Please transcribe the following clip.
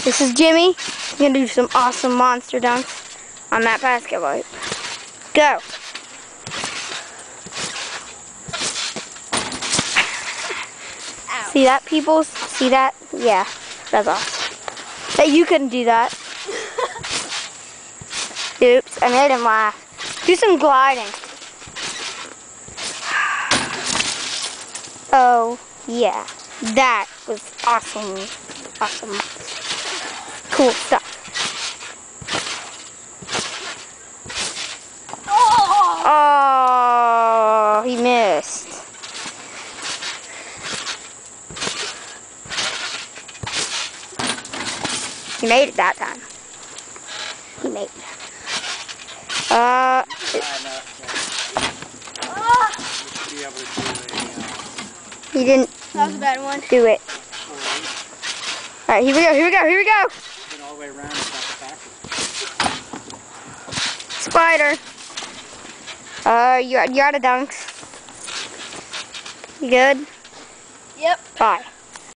This is Jimmy. He's gonna do some awesome monster dunks on that basketball. Go. Ow. See that, peoples? See that? Yeah, that's awesome. That you couldn't do that. Oops, I made him laugh. Do some gliding. Oh, yeah. That was awesome. Awesome. Cool stuff. Oh, he missed. He made it that time. He made it. He didn't. That was a bad one. Do it. Alright, here we go, here we go, here we go! All the way around Spider. You're out of dunks. You good? Yep. Bye.